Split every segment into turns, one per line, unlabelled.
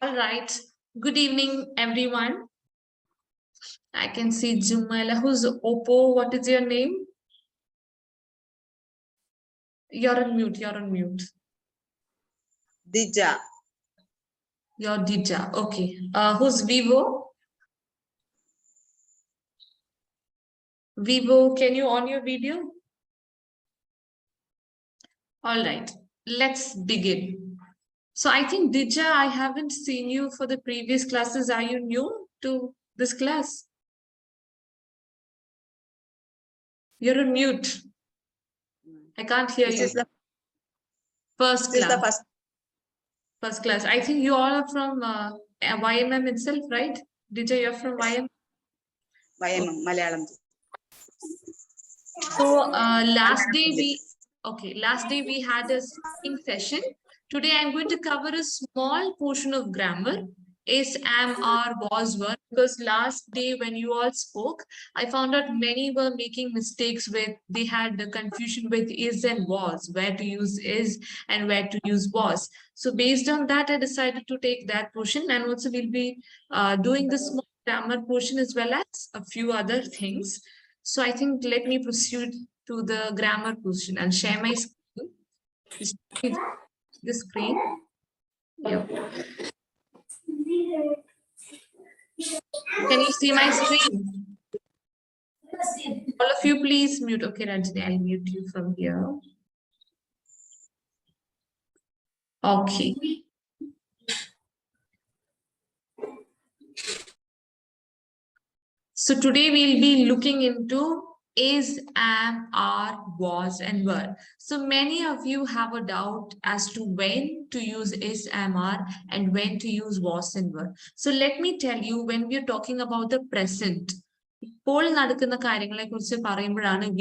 All right. Good evening, everyone. I can see Jumala. Who's Oppo? What is your name? You're on mute. You're on mute.
Dija.
You're Dija. Okay. Who's Vivo? Vivo, can you on your video? All right. Let's begin. So I think Dija, I haven't seen you for the previous classes. Are you new to this class? You're on mute. I can't hear you. First class. First class. I think you all are from YMM itself, right? Dija, you're from YMM?
YMM, Malayalam.
So last day we had a speaking session. Today I'm going to cover a small portion of grammar. Is, am, are, was, were, because last day when you all spoke, I found out many were making mistakes with, they had the confusion with is and was, where to use is and where to use was. So based on that, I decided to take that portion, and also we'll be doing the small grammar portion as well as a few other things. So I think let me proceed to the grammar portion and share my screen. The screen. Yeah. Can you see my screen? All of you, please mute. Okay, Ranjini, I'll mute you from here. Okay. So today we'll be looking into is, am, are, was, and were. So many of you have a doubt as to when to use is, am, are, and when to use was and were. So let me tell you, when we are talking about the present, we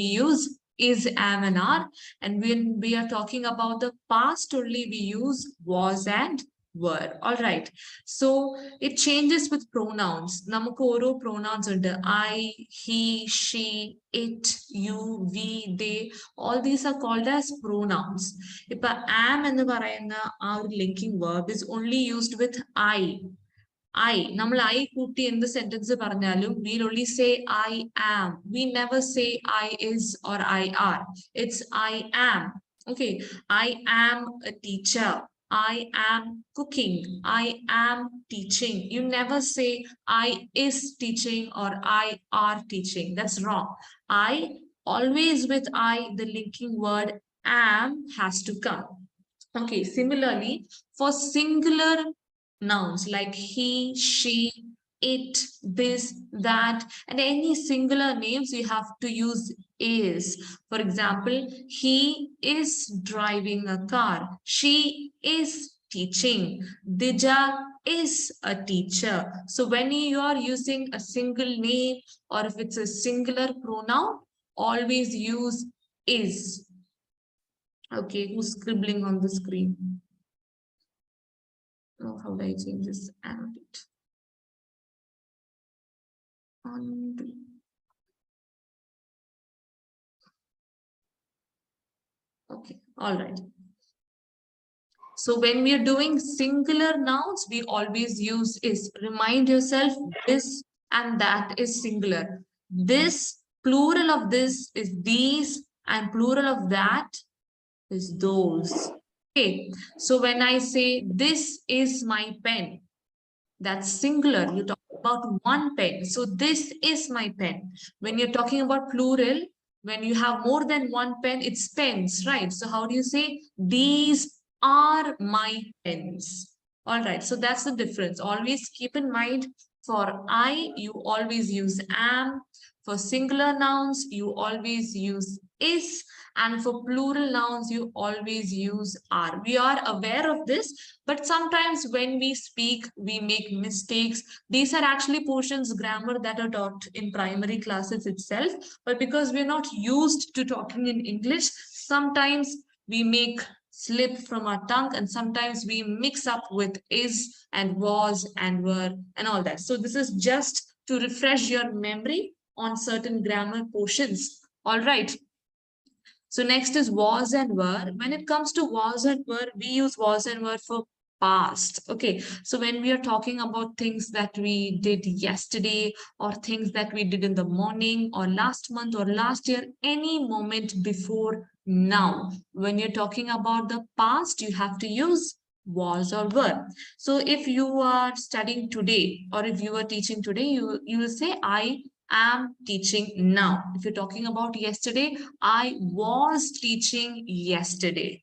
use is, am, and are, and when we are talking about the past only, we use was and were. All right. So it changes with pronouns. Namukku oro pronouns undu. I, he, she, it, you, we, they. All these are called as pronouns. If am ennu parayunna our linking verb is only used with I. നമ്മൾ I കൂട്ടി എന്ത് sentence പറഞ്ഞാലും we'll only say I am. We never say I is or I are. It's I am. Okay. I am a teacher. I am cooking. I am teaching. You never say I is teaching or I are teaching. That's wrong. I, always with I, the linking word am has to come. Okay, similarly, for singular nouns like he, she, it, this, that, and any singular names, you have to use is. For example, he is driving a car. She is teaching. Dija is a teacher. So when you are using a single name or if it's a singular pronoun, always use is. Okay, who's scribbling on the screen? Oh, how do I change this? Annotate. Undo. Okay, all right. So when we are doing singular nouns, we always use is. Remind yourself, this and that is singular. This, plural of this is these, and plural of that is those. Okay, so when I say this is my pen, that's singular. You're talking about one pen. So this is my pen. When you're talking about plural, when you have more than one pen, it's pens, right? So how do you say these are my pens? All right. So that's the difference. Always keep in mind, for I, you always use am. For singular nouns, you always use is. And for plural nouns, you always use are. We are aware of this, but sometimes when we speak, we make mistakes. These are actually portions grammar that are taught in primary classes itself. But because we're not used to talking in English, sometimes we make slip from our tongue, and sometimes we mix up with is and was and were and all that. So this is just to refresh your memory on certain grammar portions. All right. So next is was and were. When it comes to was and were, we use was and were for past. Okay, so when we are talking about things that we did yesterday or things that we did in the morning or last month or last year, any moment before now, when you're talking about the past, you have to use was or were. So if you are studying today or if you are teaching today, you will say I am teaching now. If you're talking about yesterday, I was teaching yesterday.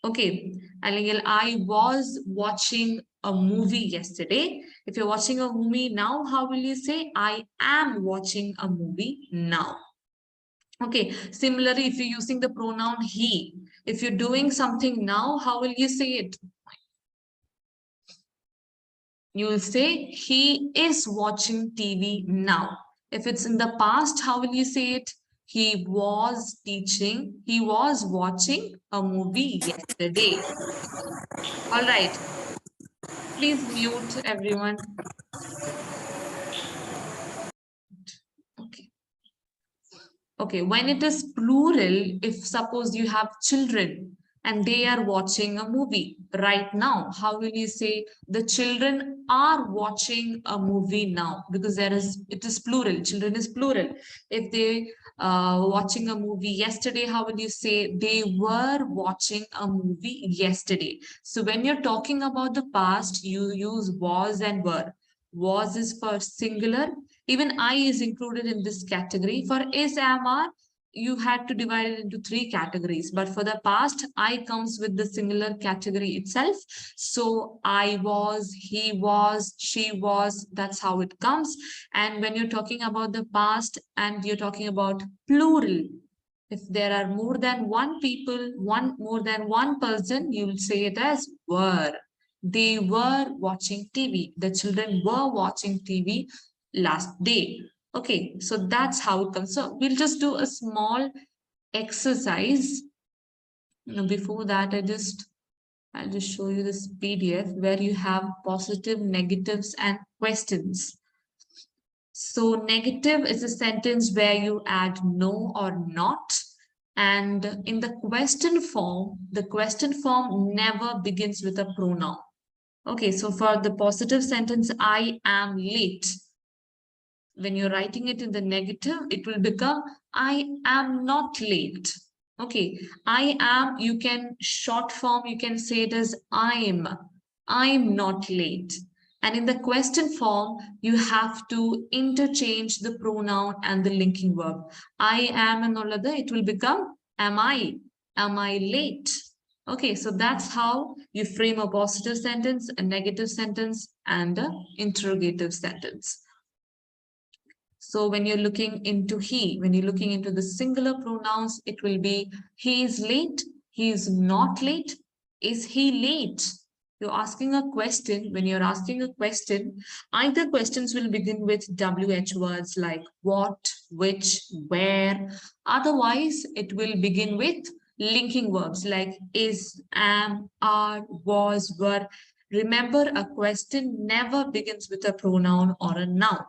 Okay, അല്ലെങ്കിൽ I was watching a movie yesterday. If you're watching a movie now, how will you say I am watching a movie now? Okay, similarly, if you're using the pronoun he, if you're doing something now, how will you say it? You will say he is watching TV now. If it's in the past, how will you say it? He was watching a movie yesterday. All right. Please mute everyone. Okay. Okay, when it is plural, if suppose you have children and they are watching a movie right now, how will you say the children are watching a movie now? Because it is plural, children is plural. If they watching a movie yesterday, how will you say they were watching a movie yesterday? So when you're talking about the past, you use was and were. Was is for singular. Even I is included in this category. For is, am, are, you had to divide it into three categories. But for the past, I comes with the singular category itself. So I was, he was, she was, that's how it comes. And when you're talking about the past and you're talking about plural, if there are more than one people, more than one person, you will say it as were. They were watching TV. The children were watching TV last day. Okay, so that's how it comes. So we'll just do a small exercise. Before that, I'll just show you this PDF where you have positive, negatives, and questions. So negative is a sentence where you add no or not. And in the question form never begins with a pronoun. Okay, so for the positive sentence, I am late. When you're writing it in the negative, it will become I am not late. Okay, I am, you can short form, you can say it as I'm not late. And in the question form, you have to interchange the pronoun and the linking verb. I am and all other, it will become am I late? Okay, so that's how you frame a positive sentence, a negative sentence, and an interrogative sentence. So when you're looking into he, when you're looking into the singular pronouns, it will be he is late, he is not late, is he late? You're asking a question. When you're asking a question, either questions will begin with WH words like what, which, where. Otherwise, it will begin with linking verbs like is, am, are, was, were. Remember, a question never begins with a pronoun or a noun.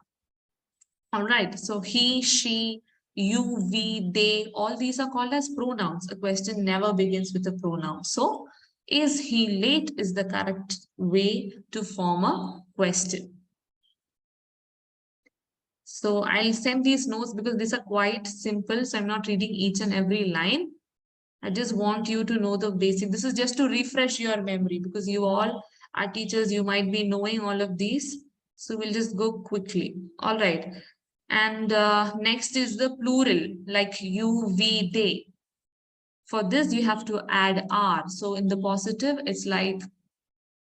All right, so he, she, you, we, they, all these are called as pronouns. A question never begins with a pronoun. So, is he late is the correct way to form a question. So, I'll send these notes because these are quite simple. So, I'm not reading each and every line. I just want you to know the basic. This is just to refresh your memory because you all are teachers. You might be knowing all of these. So, we'll just go quickly. All right. And next is the plural, like you, we, they. For this, you have to add are. So in the positive, it's like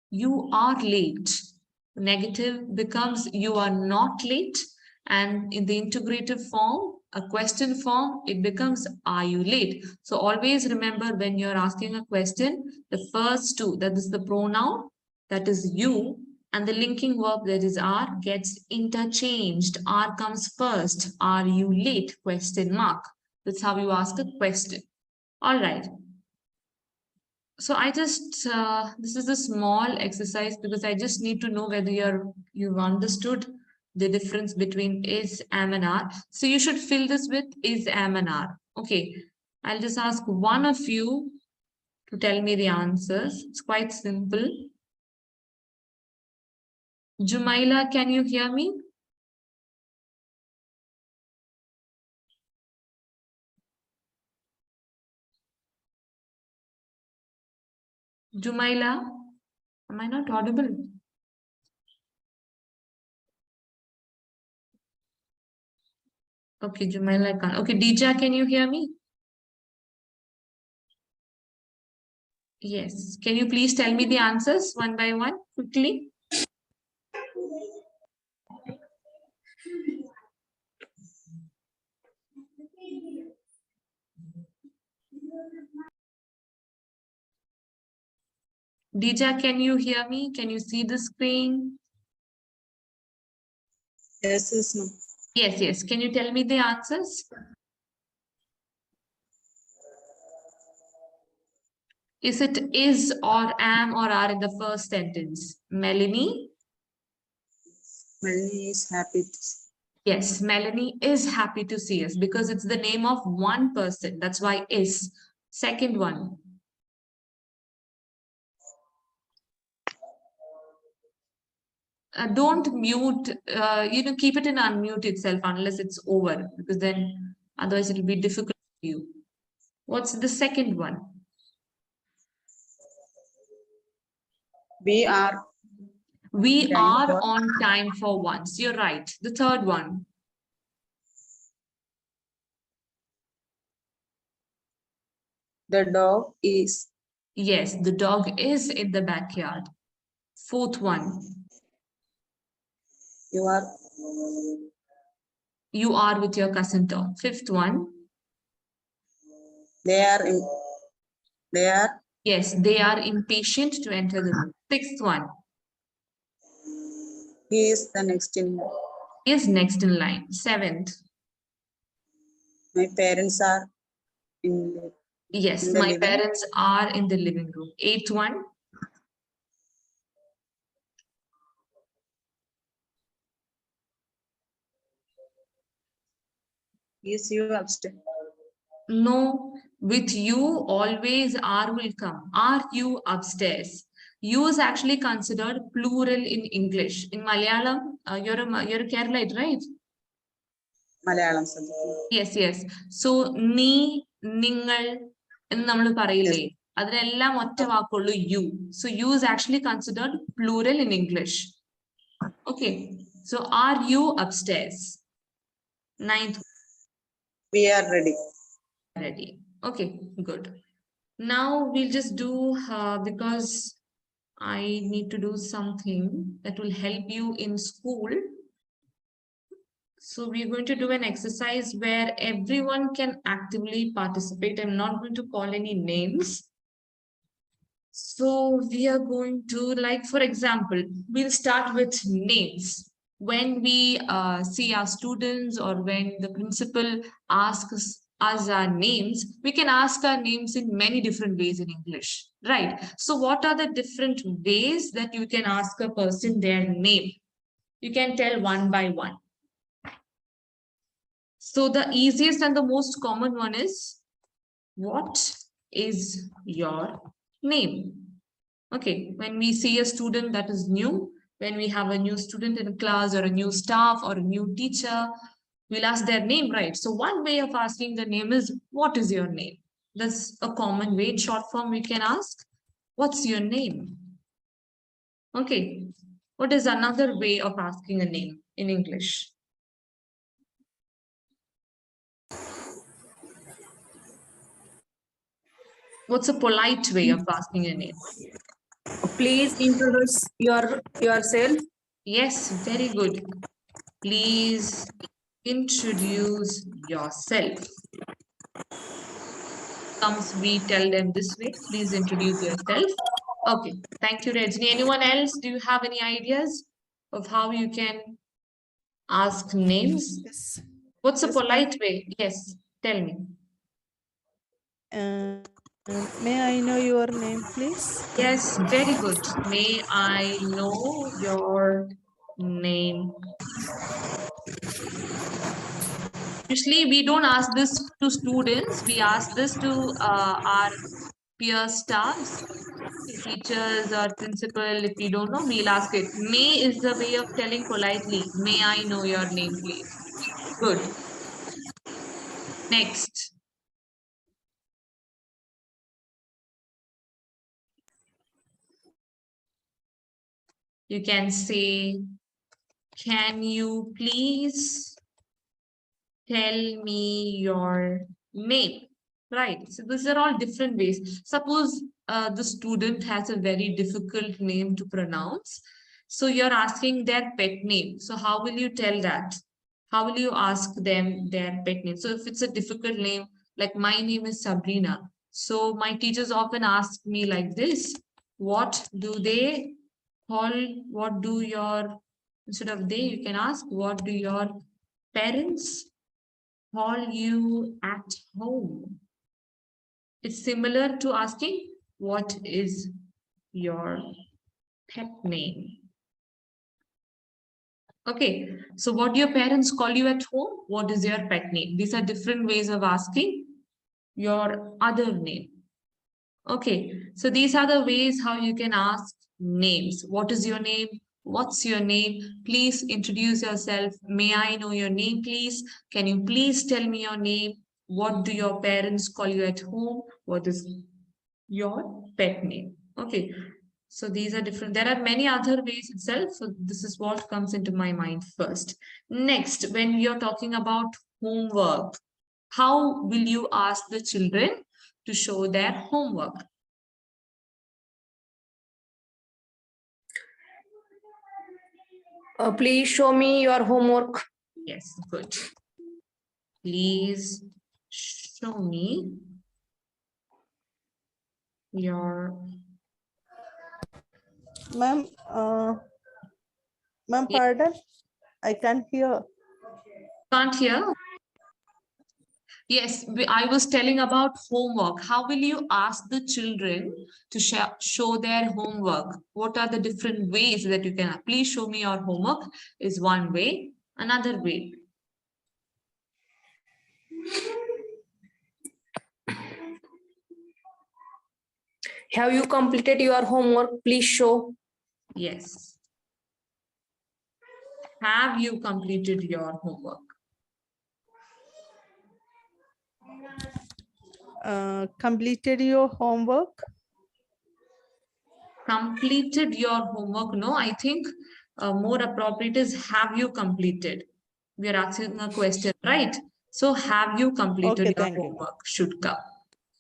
you are late. Negative becomes you are not late. And in the integrative form, a question form, it becomes are you late? So always remember when you're asking a question, the first two, that is the pronoun, that is you, and the linking verb, that is are, gets interchanged. Are comes first. Are you late? Question mark. That's how you ask a question. All right. So I just, this is a small exercise because I just need to know whether you've understood the difference between is, am, and are. So you should fill this with is, am, and are. Okay. I'll just ask one of you to tell me the answers. It's quite simple. Jumaila, can you hear me? Jumaila, am I not audible? Okay, Jumaila, I can't. Okay, Dija, can you hear me? Yes. Can you please tell me the answers one by one quickly? Dija, can you hear me? Can you see the screen?
Yes, yes, ma'am.
Yes, yes. Can you tell me the answers? Is it is or am or are in the first sentence? Melanie?
Melanie is happy to see.
Yes, Melanie is happy to see us because it's the name of one person. That's why is. Second one. Don't mute, keep it in unmute itself unless it's over, because then otherwise it will be difficult for you. What's the second one?
We are
We
time
are
for
on time for once. You're right. The third one.
the dog is.
Yes, the dog is in the backyard. Fourth one.
You are.
You are with your cousin Tom. Fifth one.
They are. They are.
Yes, they are impatient to enter the room. Sixth one.
He is the next in line.
Is next in line. Seventh.
My parents are in.
Yes,
In the
my
living.
parents are in the living room. Eighth one.
Is you upstairs?
No, with you always are will come. Are you upstairs? You is actually considered plural in English. In Malayalam, you're a Keralite, right?
Malayalam subject.
Yes, yes. So നീ നിങ്ങൾ എന്ന് നമ്മൾ പറയില്ലേ അതിനെല്ലാം ഒറ്റ വാക്കുള്ളൂ you. So you is actually considered plural in English. Okay. So are you upstairs? Ninth.
We are ready.
Ready. Okay, good. Now we'll just do because I need to do something that will help you in school. So we're going to do an exercise where everyone can actively participate. I'm not going to call any names. So we are going to, like, for example, we'll start with names. When we see our students or when the principal asks us our names, we can ask our names in many different ways in English, right? So what are the different ways that you can ask a person their name? You can tell one by one. So the easiest and the most common one is, what is your name? Okay, when we see a student that is new, when we have a new student in a class or a new staff or a new teacher, we'll ask their name, right? So one way of asking the name is, what is your name? That's a common way. In short form, we can ask, what's your name? Okay, what is another way of asking a name in English? What's a polite way of asking a name?
Please introduce yourself.
Yes, very good. Please introduce yourself. Comes, we tell them this way. Please introduce yourself. Okay, thank you, Rajni. Anyone else? Do you have any ideas of how you can ask names?
Yes.
What's a
Yes,
polite way? Yes, tell me.
May I know your name, please?
Yes, very good. May I know your name? Usually, we don't ask this to students. We ask this to our peer stars, teachers or principal. If you don't know, we'll ask it. May is the way of telling politely. May I know your name, please? Good. Next. You can say, can you please tell me your name? Right. So these are all different ways. Suppose the student has a very difficult name to pronounce. So you're asking their pet name. So how will you tell that? How will you ask them their pet name? So if it's a difficult name, like my name is Sabrina. So my teachers often ask me like this, what do they call, what do your, instead of they, you can ask, what do your parents call you at home? It's similar to asking, what is your pet name? Okay, so what do your parents call you at home? What is your pet name? These are different ways of asking your other name. Okay, so these are the ways how you can ask names. What is your name? What's your name? Please introduce yourself. May I know your name, please? Can you please tell me your name? What do your parents call you at home? What is your pet name? Okay, so these are different. There are many other ways itself. So this is what comes into my mind first. Next, when you're talking about homework, how will you ask the children to show their homework?
Please show me your homework.
Yes, good. Please show me your.
Ma'am, ma'am,
Yeah.
pardon. I can't hear.
Can't hear? Yes, I was telling about homework. How will you ask the children to show their homework? What are the different ways that you can? Please show me your homework is one way. Another way.
Have you completed your homework? Please show.
Yes. Have you completed your homework?
Completed your homework?
Completed your homework? No, I think more appropriate is have you completed? We are asking a question, right? So have you completed
Okay,
your
thank you.
homework? Should come.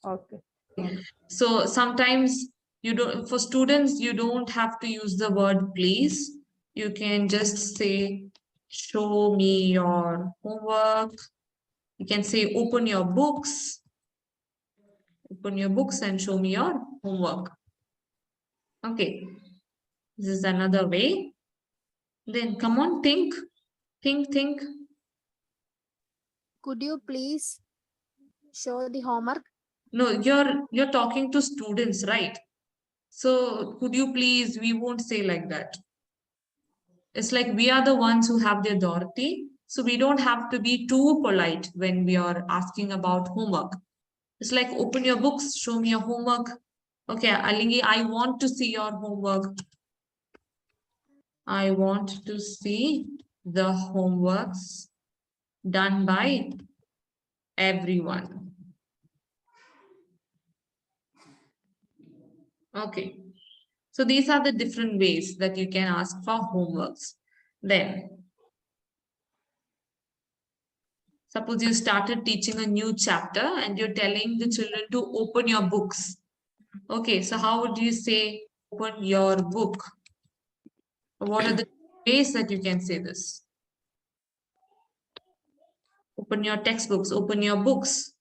Okay.
So sometimes you don't, for students, you don't have to use the word please. You can just say, show me your homework. You can say, open your books. Open your books and show me your homework. Okay, this is another way. Then come on, think.
Could you please show the homework?
No, you're talking to students, right? So could you please, we won't say like that. It's like we are the ones who have the authority. So we don't have to be too polite when we are asking about homework. It's like open your books, show me your homework. Okay, Alingi, I want to see your homework. I want to see the homeworks done by everyone. Okay. So these are the different ways that you can ask for homeworks. Then, suppose you started teaching a new chapter and you're telling the children to open your books. Okay, so how would you say open your book? What are the ways that you can say this? Open your textbooks, open your books.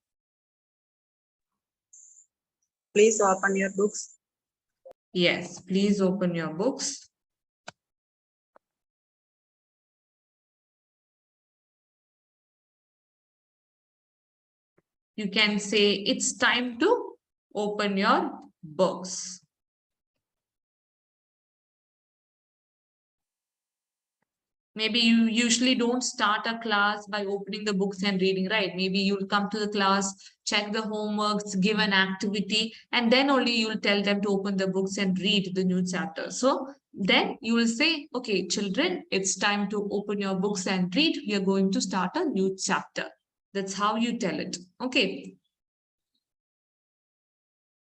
Please open your books.
Yes, please open your books. You can say it's time to open your books. Maybe you usually don't start a class by opening the books and reading, right? Maybe you'll come to the class, check the homeworks, give an activity, and then only you'll tell them to open the books and read the new chapter. So then you will say, okay, children, it's time to open your books and read. We are going to start a new chapter. That's how you tell it. Okay.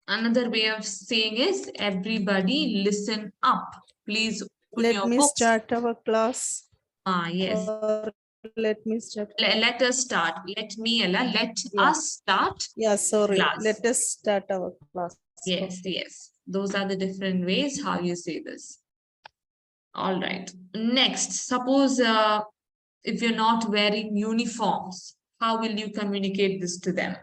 Another way of saying is everybody listen up. Please open
Let
your
me
books.
start our class.
Yes.
Or let me start.
Let us start. Let me, Ella, let
Yeah.
us start
Yeah, sorry.
class.
Let us start our class.
Yes,
Okay.
yes. Those are the different ways how you say this. All right. Next, suppose if you're not wearing uniforms, how will you communicate this to them?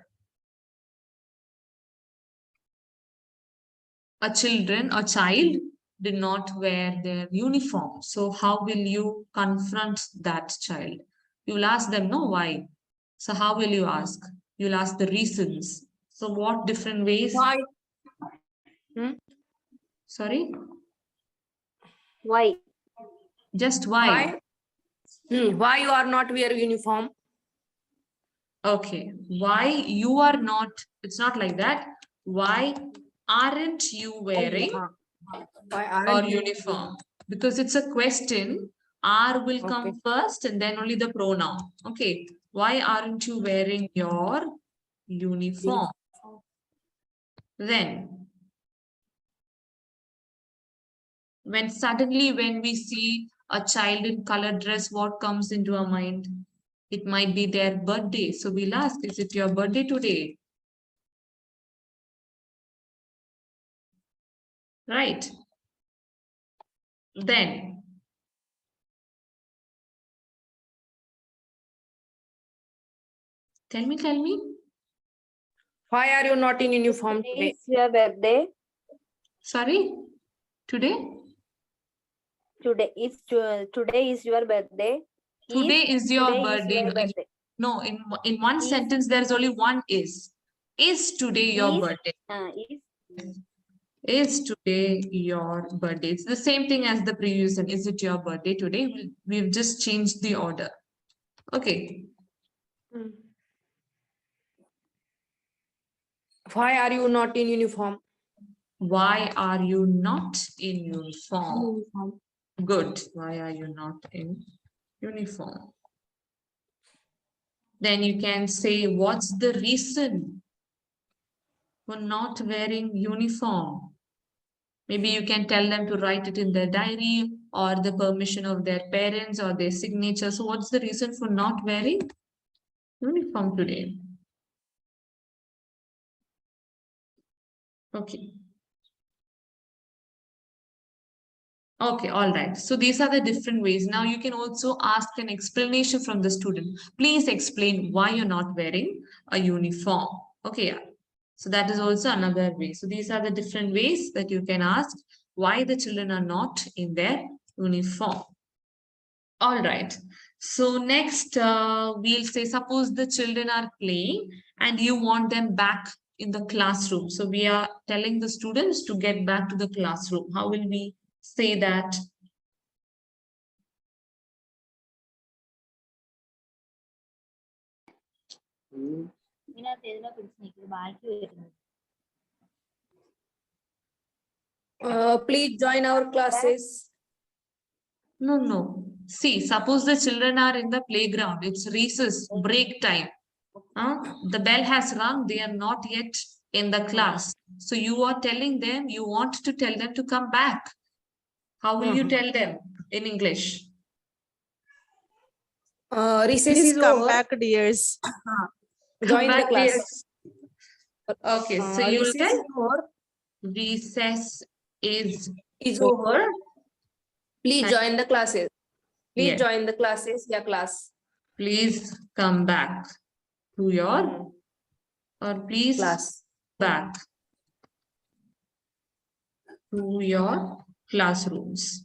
A child did not wear their uniform. So how will you confront that child? You will ask them, no, why? So how will you ask? You'll ask the reasons. So what different ways?
Why?
Sorry?
Why?
Just why?
Why you are not wear uniform?
Okay. Why you are not, it's not like that. Why aren't you wearing
Why
or
aren't you?
uniform? Because it's a question. Are will come
Okay.
first and then only the pronoun. Okay. Why aren't you wearing your uniform? Then, when suddenly when we see a child in colored dress, what comes into our mind? It might be their birthday. So we'll ask, is it your birthday today? Right. Then, tell me.
Why are you not in uniform today?
It's your birthday
Sorry, today?
today. Today is your birthday.
Today is your
Today is
birthday.
your birthday.
No, in one
Is-
sentence, there's only one is. Is today your
Is-
birthday?
Is
Is today your birthday? It's the same thing as the previous one. Is it your birthday today? We've just changed the order. Okay.
Why are you not in uniform?
Why are you not in uniform? Good. Why are you not in uniform? Then you can say, what's the reason for not wearing uniform? Maybe you can tell them to write it in their diary or the permission of their parents or their signature. So what's the reason for not wearing uniform today? Okay. Okay, all right. So these are the different ways. Now you can also ask an explanation from the student. Please explain why you're not wearing a uniform. Okay, yeah. So that is also another way. So these are the different ways that you can ask why the children are not in their uniform. All right. So next, we'll say, suppose the children are playing and you want them back in the classroom. So we are telling the students to get back to the classroom. How will we say that?
Please join our classes.
No. See, suppose the children are in the playground. It's recess, break time. The bell has rung. They are not yet in the class. So you are telling them, you want to tell them to come back. How will you tell them in English?
Recess
Please
is
come
over.
back, dears.
Join the class.
Yes. Okay, so you will
Recess is
tell
over.
recess is
Is
over.
over. Please
And-
join the classes. Please
Yes.
join the classes. Yeah, class.
Please come back to your, or please
Class.
back to your classrooms.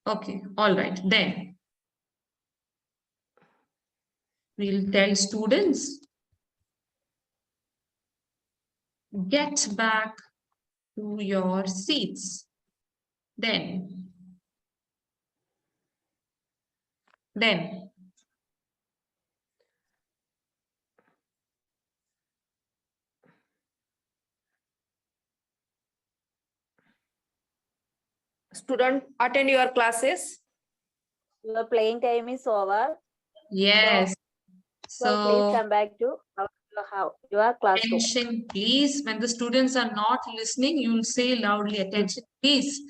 Okay, all right. Then we'll tell students, get back to your seats. Then Then
Student, attend your classes.
Your playing time is over.
yes.
So please
So
come back to your classroom.
attention, please. When the students are not listening, you will say loudly, attention, please.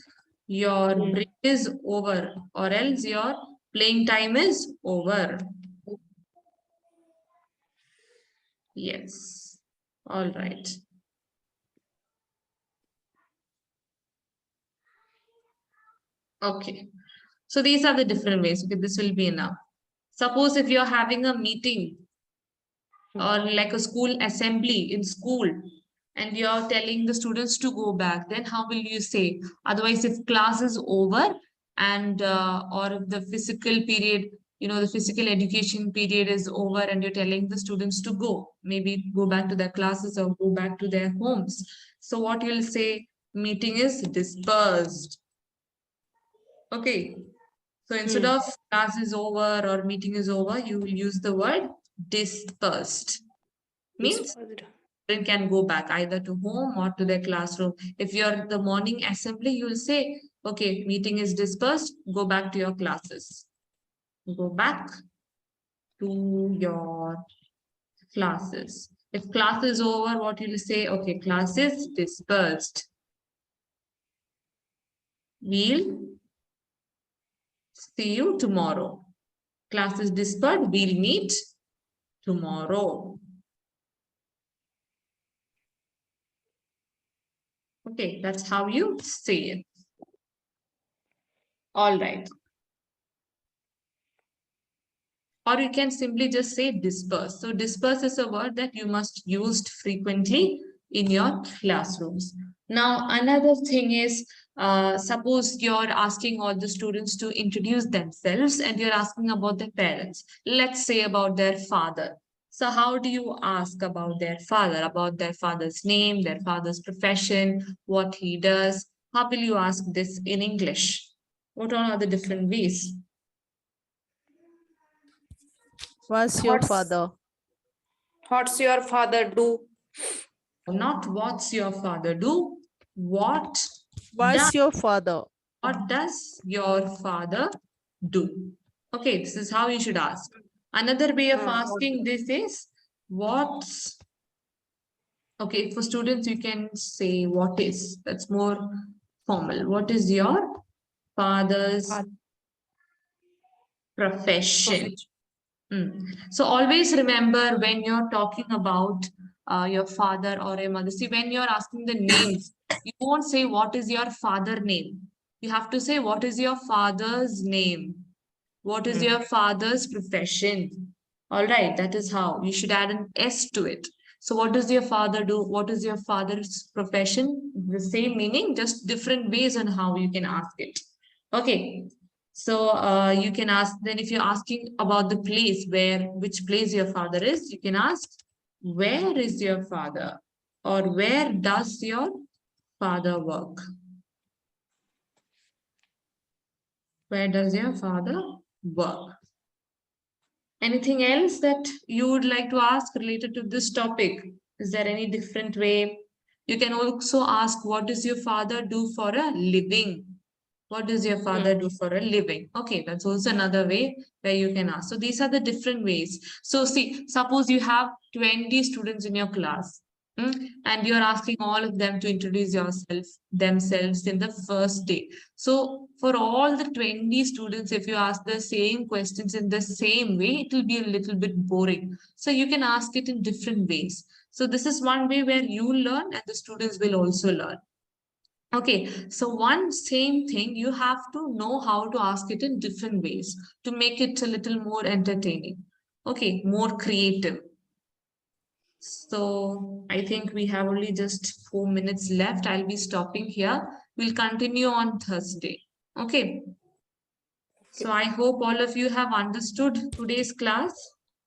Your break is over, or else your playing time is over. Yes. All right. Okay. So these are the different ways. Okay, this will be enough. Suppose if you're having a meeting or like a school assembly in school and you're telling the students to go back, then how will you say? Otherwise, if class is over and or if the physical period, the physical education period is over and you're telling the students to go, maybe go back to their classes or go back to their homes. So what you'll say, meeting is dispersed. Okay. So instead of class is over or meeting is over, you will use the word dispersed. Means student can go back either to home or to their classroom. If you're the morning assembly, you will say, okay, meeting is dispersed, go back to your classes. Go back to your classes. If class is over, what you will say? Okay, class is dispersed. We'll see you tomorrow. Class is dispersed, we'll meet tomorrow. Okay, that's how you say it. All right. Or you can simply just say disperse. So disperse is a word that you must use frequently in your classrooms. Now, another thing is, suppose you're asking all the students to introduce themselves and you're asking about their parents. Let's say about their father. So how do you ask about their father's name, their father's profession, what he does? How will you ask this in English? What are the different ways?
What's your
What's-
father?
What's your father do?
Not what's your father do? What
What's your father?
does your father do? Okay, this is how you should ask. Another way of asking this is what's okay, for students, you can say what is. That's more formal. What is your father's profession? So always remember when you're talking about your father or your mother, see, when you're asking the names, you won't say what is your father name. You have to say what is your father's name? What is your father's profession? All right, that is how you should add an S to it. So what does your father do? What is your father's profession? The same meaning, just different ways on how you can ask it. Okay, so you can ask, then if you're asking about the place which place your father is, you can ask, where is your father? Or where does your father work? Where does your father work? Anything else that you would like to ask related to this topic? Is there any different way? You can also ask, what does your father do for a living? What does your father do for a living? Okay, that's also another way where you can ask. So these are the different ways. So see, suppose you have 20 students in your class, and you're asking all of them to introduce themselves in the first day. So for all the 20 students, if you ask the same questions in the same way, it will be a little bit boring. So you can ask it in different ways. So this is one way where you learn and the students will also learn. Okay, so one same thing, you have to know how to ask it in different ways to make it a little more entertaining. Okay, more creative. So I think we have only just 4 minutes left. I'll be stopping here. We'll continue on Thursday. Okay. So I hope all of you have understood today's class.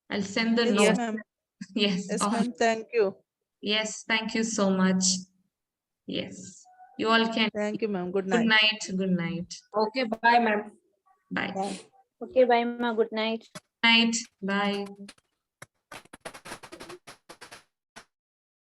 I'll send the
Yes,
note.
ma'am.
Yes.
Yes, ma'am. Thank you.
Yes, thank you so much. Yes. You all can.
Thank you, ma'am. Good
Good
night.
night. Good night.
Okay, bye, ma'am.
Bye.
Bye.
Okay, bye, ma. Good night.
Night. Bye.